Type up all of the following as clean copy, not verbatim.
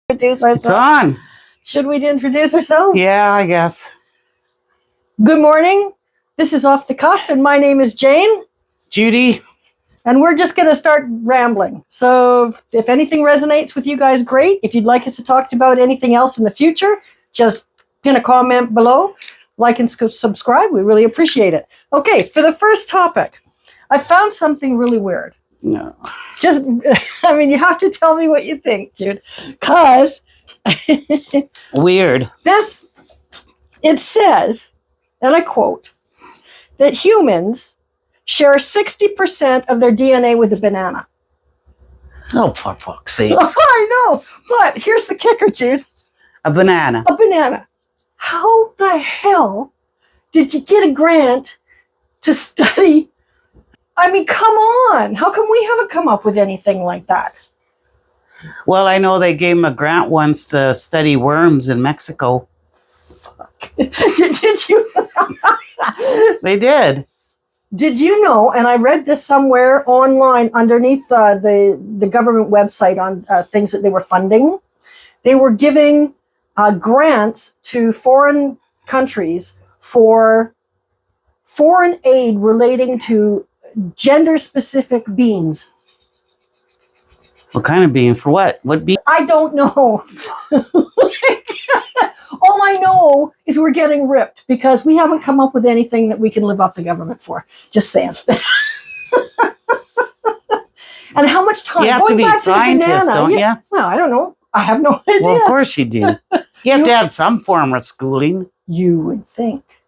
Introduce ourselves. It's on. Should we introduce ourselves? Yeah, I guess. Good morning. This is Off the Cuff, and my name is Jane. Judy. And we're just going to start rambling. So if anything resonates with you guys, great. If you'd like us to talk about anything else in the future, just pin a comment below. Like and subscribe. We really appreciate it. Okay, for the first topic, I found something really weird. No. You have to tell me what you think, Jude. Because Weird. it says, and I quote, that humans share 60% of their DNA with a banana. Oh, for fuck's sake. I know, but here's the kicker, Jude. A banana. A banana. How the hell did you get a grant to study? I mean, come on. How come we haven't come up with anything like that? Well, I know they gave him a grant once to study worms in Mexico. Fuck. Did you? They did. Did you know, and I read this somewhere online underneath the government website on things that they were funding, they were giving grants to foreign countries for foreign aid relating to gender-specific beans. What kind of bean? For what? What bean? I don't know. All I know is we're getting ripped because we haven't come up with anything that we can live off the government for. Just saying. And how much time? You have to be a scientist, don't you? Well, I don't know. I have no idea. Well, of course you do. You have to have some form of schooling. You would think.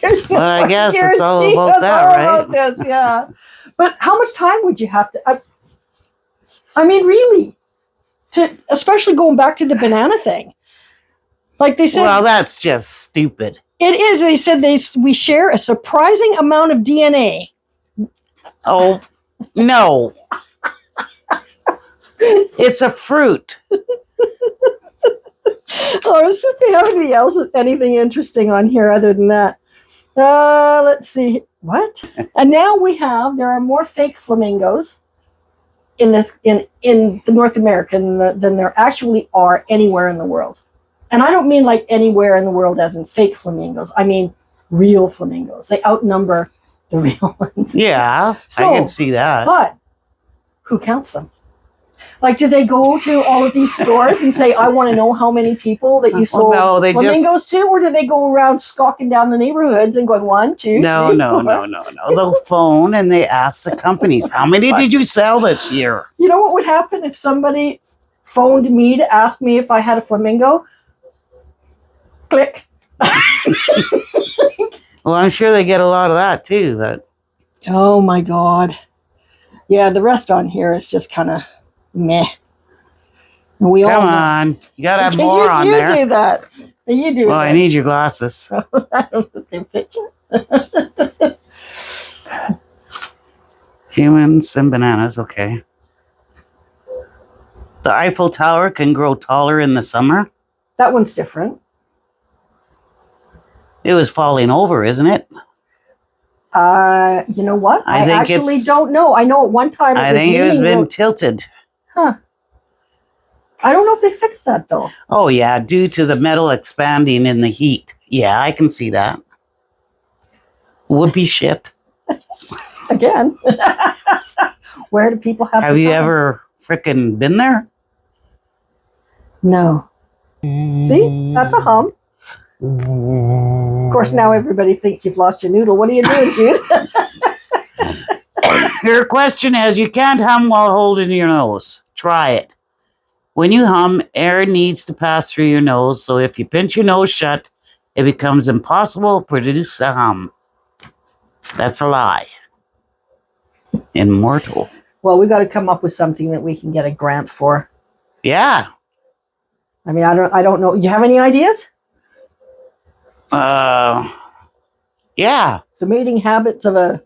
There's no I guess it's all guarantee about that, right? About this, yeah. But how much time would you have to? I mean, really, especially going back to the banana thing. Like they said. Well, that's just stupid. It is. They said we share a surprising amount of DNA. Oh, no. It's a fruit. Oh, let's see if they have anything interesting on here other than that. Let's see. What? And now there are more fake flamingos in the North America than there actually are anywhere in the world. And I don't mean like anywhere in the world as in fake flamingos. I mean real flamingos. They outnumber the real ones. Yeah, I can see that. But who counts them? Like, do they go to all of these stores and say, I want to know how many people that you sold flamingos to? Or do they go around stalking down the neighborhoods and going, 1, 2, No. 3, They'll phone and they ask the companies, how many did you sell this year? You know what would happen if somebody phoned me to ask me if I had a flamingo? Click. Well, I'm sure they get a lot of that too. But oh my God. Yeah, the rest on here is just kind of meh. We Come on. You got to have more on there. You do that. You do Well, that. I need your glasses. I don't know the picture. Humans and bananas, okay. The Eiffel Tower can grow taller in the summer. That one's different. It was falling over, isn't it? You know what? I actually don't know. I know at one time I think it was been tilted. Huh. I don't know if they fixed that though. Oh yeah, due to the metal expanding in the heat. Yeah, I can see that. Whoopee shit. Again. Where do people have Have you ever frickin' been there? No. See? That's a hum. Of course, now everybody thinks you've lost your noodle. What are you doing, Jude? Your question is, you can't hum while holding your nose. Try it. When you hum, air needs to pass through your nose, so if you pinch your nose shut, it becomes impossible to produce a hum. That's a lie. Immortal. Well, we got to come up with something that we can get a grant for. Yeah. I mean, I don't know. You have any ideas? Yeah. The mating habits of a...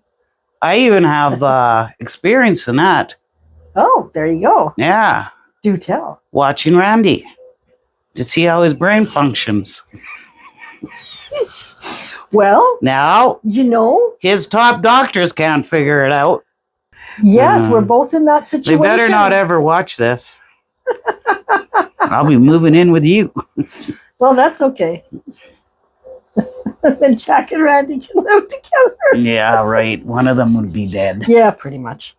I even have experience in that. Oh, there you go. Yeah. Do tell. Watching Randy to see how his brain functions. Well, now, you know, his top doctors can't figure it out. Yes, we're both in that situation. They better not ever watch this. I'll be moving in with you. Well, that's okay. Then Jack and Randy can live together. Yeah, right. One of them would be dead. Yeah, pretty much.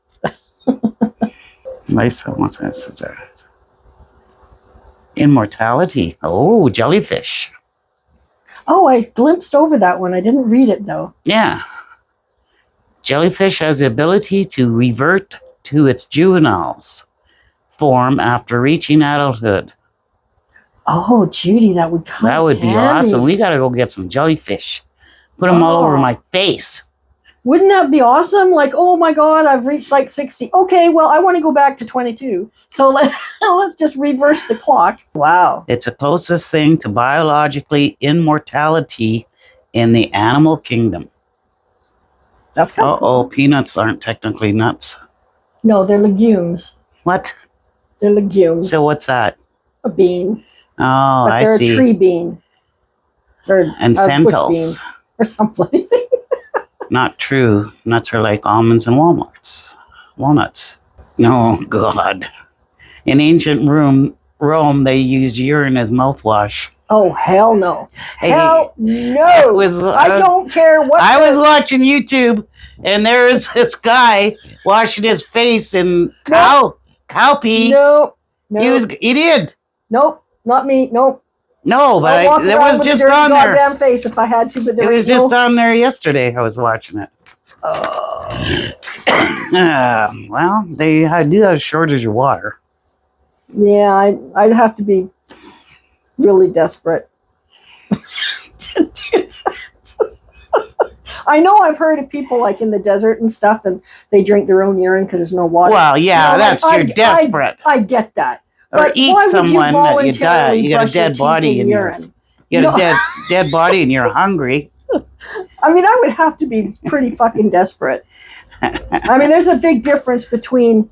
Nice. Immortality. Oh, jellyfish. Oh, I glimpsed over that one. I didn't read it, though. Yeah. Jellyfish has the ability to revert to its juveniles form after reaching adulthood. Oh, Judy, that would come That would be handy. awesome. We got to go get some jellyfish. Put them all over my face. Wouldn't that be awesome? Like, oh my God, I've reached like 60. Okay, well, I want to go back to 22. So let's just reverse the clock. Wow. It's the closest thing to biologically immortality in the animal kingdom. That's kind of Uh-oh, cool. peanuts aren't technically nuts. No, they're legumes. What? They're legumes. So what's that? A bean. Oh, But I they're see. a tree bean. Or And a bush bean. centels. Or something. Not true. Nuts are like almonds and walnuts. No, God. In ancient Rome, they used urine as mouthwash. Oh, hell no. Hey, Hell no. I don't care what. I was watching YouTube, and there was this guy washing his face in cow pee. No. He did. Nope. Not me. Nope. No, but I'll walk it around was with just a dirty on there. goddamn face if I had to, but there It was ain't just on there yesterday. I was watching it. Well, they do have a shortage of water. Yeah, I'd have to be really desperate to do that. I know I've heard of people like in the desert and stuff, and they drink their own urine because there's no water. Well, yeah, You know, that's you're desperate. I get that. Or But eat why would someone you that you die. voluntarily You got brush a dead your body teeth in in your. urine? You got a dead body and you're hungry. I mean, I would have to be pretty fucking desperate. I mean, there's a big difference between,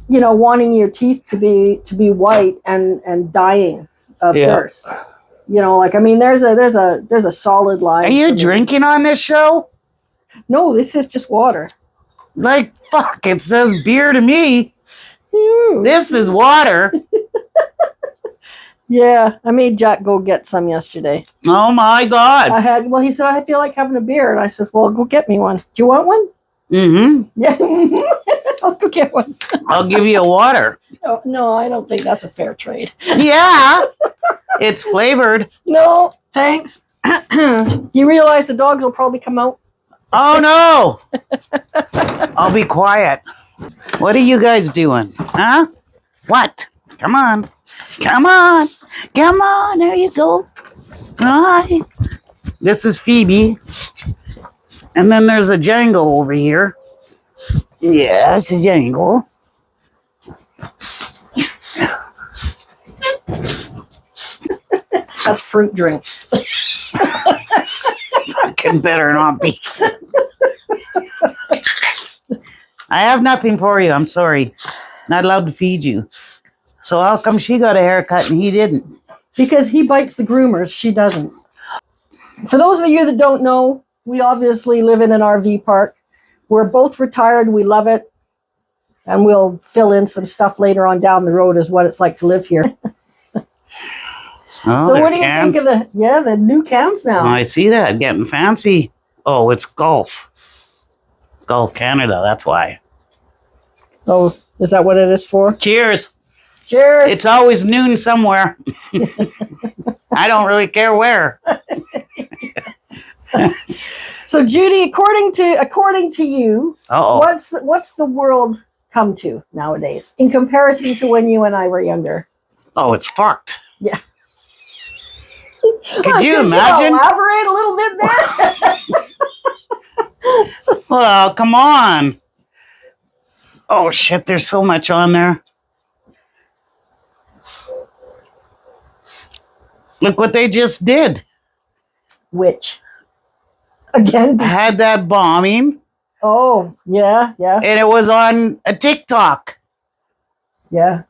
wanting your teeth to be white and dying of thirst. I mean, there's a solid line. Are you drinking on this show? No, this is just water. Like, fuck, it says beer to me. This is water. Yeah, I made Jack go get some yesterday. Oh my God. He said, I feel like having a beer. And I said, well, go get me one. Do you want one? Mm-hmm. Yeah. I'll go get one. I'll give you a water. No, I don't think that's a fair trade. Yeah. It's flavored. No, thanks. You realize the dogs will probably come out? Oh no. I'll be quiet. What are you guys doing? Huh? What? Come on. Come on. Come on. There you go. Hi. This is Phoebe. And then there's a Django over here. Yes, a Django. That's fruit drink. Fucking better not be. I have nothing for you. I'm sorry. Not allowed to feed you. So how come she got a haircut and he didn't? Because he bites the groomers. She doesn't. For those of you that don't know, we obviously live in an RV park. We're both retired. We love it. And we'll fill in some stuff later on down the road as what it's like to live here. Oh, So what do you think of the new cans now? Oh, I see that. Getting fancy. Oh, it's Golf. Golf Canada, that's why. Oh, is that what it is for? Cheers. Cheers. It's always noon somewhere. I don't really care where. So Judy, according to you, Uh-oh. what's the world come to nowadays in comparison to when you and I were younger? Oh, it's fucked. Yeah. Could you imagine? Elaborate a little bit there? Well, come on. Oh, shit, there's so much on there. Look what they just did. Which? Again? Had that bombing, Oh, yeah. and it was on a TikTok. Yeah.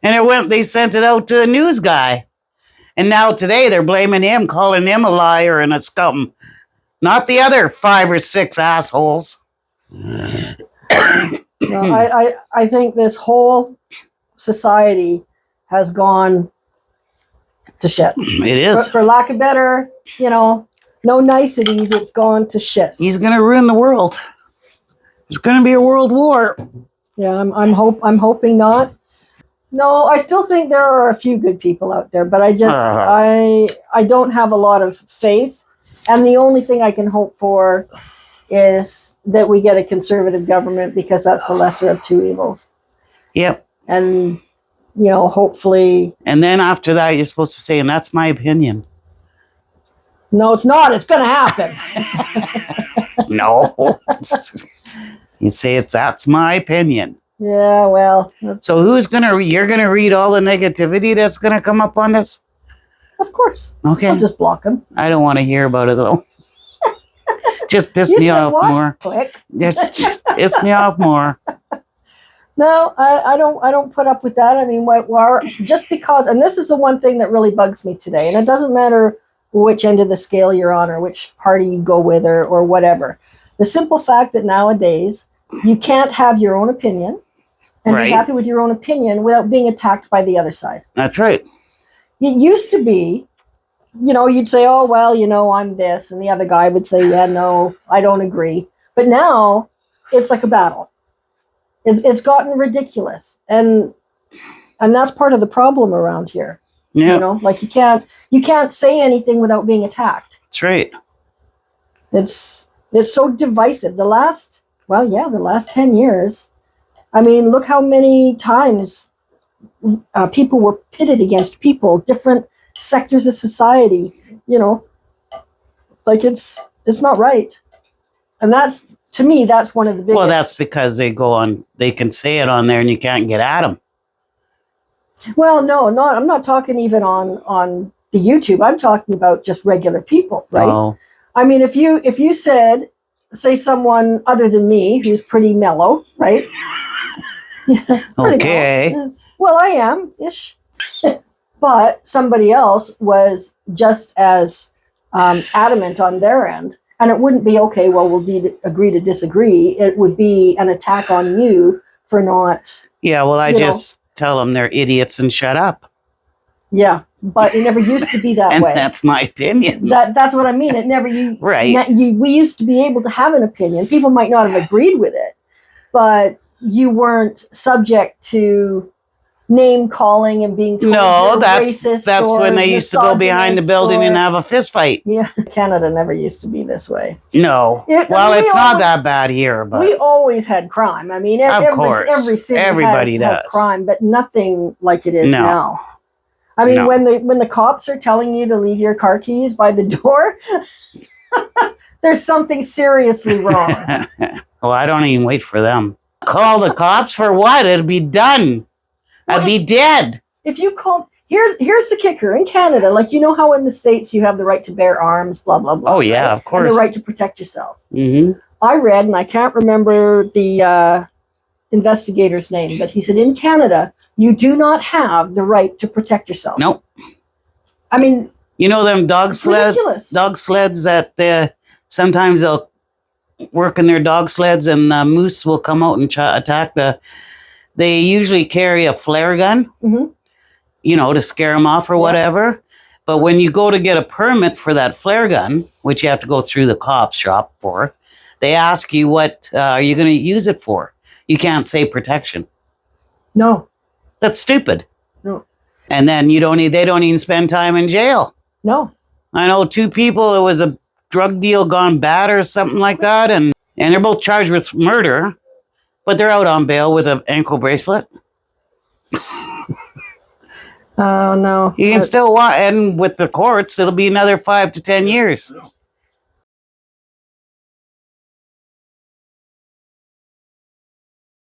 And they sent it out to a news guy. And now today they're blaming him, calling him a liar and a scum. Not the other 5 or 6 assholes. No, I think this whole society has gone to shit. It is. For lack of better, no niceties, it's gone to shit. He's going to ruin the world. There's going to be a world war. Yeah, I'm hoping not. No, I still think there are a few good people out there, but I don't have a lot of faith. And the only thing I can hope for is that we get a conservative government, because that's the lesser of two evils. Yep. And, hopefully... And then after that, you're supposed to say, and that's my opinion. No, it's not. It's going to happen. No. You say that's my opinion. Yeah, well. So you're going to read all the negativity that's going to come up on this? Of course. Okay. I'll just block them. I don't want to hear about it, though. Just piss me off more. Click. Just piss me off more. No, I don't put up with that. I mean, just because, and this is the one thing that really bugs me today, and it doesn't matter which end of the scale you're on or which party you go with or whatever. The simple fact that nowadays you can't have your own opinion and be happy with your own opinion without being attacked by the other side. That's right. It used to be, you'd say, oh, well, I'm this. And the other guy would say, yeah, no, I don't agree. But now it's like a battle. It's gotten ridiculous. And that's part of the problem around here. Yeah. Like you can't say anything without being attacked. That's right. It's so divisive. The last 10 years, I mean, look how many times people were pitted against people, different sectors of society, like it's not right. And that's, to me, that's one of the biggest. Well, that's because they can say it on there and you can't get at them. Well, no, I'm not talking even on the YouTube. I'm talking about just regular people, right? Oh. I mean, if you say someone other than me who's pretty mellow, right? Okay. Mellow. Well, I am ish, but somebody else was just as adamant on their end, and it wouldn't be okay. Well, we'll agree to disagree. It would be an attack on you for not. Yeah. Well, I just tell them they're idiots and shut up. Yeah, but it never used to be that and way. That's my opinion. That's what I mean. It never right. We used to be able to have an opinion. People might not have agreed with it, but you weren't subject to name calling and being told you're racist. That's when they used to go behind the building and have a fist fight. Yeah, Canada never used to be this way. No. It's not that bad here, but we always had crime. I mean, every city has crime, but nothing like it is now. I mean, when the cops are telling you to leave your car keys by the door, there's something seriously wrong. Well, I don't even wait for them. Call the cops for what? It'll be done. I'd be dead. If you called, here's the kicker. In Canada, like how in the States you have the right to bear arms, blah, blah, blah. Oh, yeah, of course. And the right to protect yourself. Mm-hmm. I read, and I can't remember the investigator's name, but he said in Canada, you do not have the right to protect yourself. Nope. I mean... them dog sleds that sometimes they'll work in their dog sleds and the moose will come out and attack They usually carry a flare gun, to scare them off or whatever. But when you go to get a permit for that flare gun, which you have to go through the cop shop for, they ask you what are you going to use it for. You can't say protection. No. That's stupid. No. And then they don't even spend time in jail. No. I know 2 people, it was a drug deal gone bad or something like that, and they're both charged with murder, but they're out on bail with an ankle bracelet. Oh, no. You can still and with the courts, it'll be another 5 to 10 years.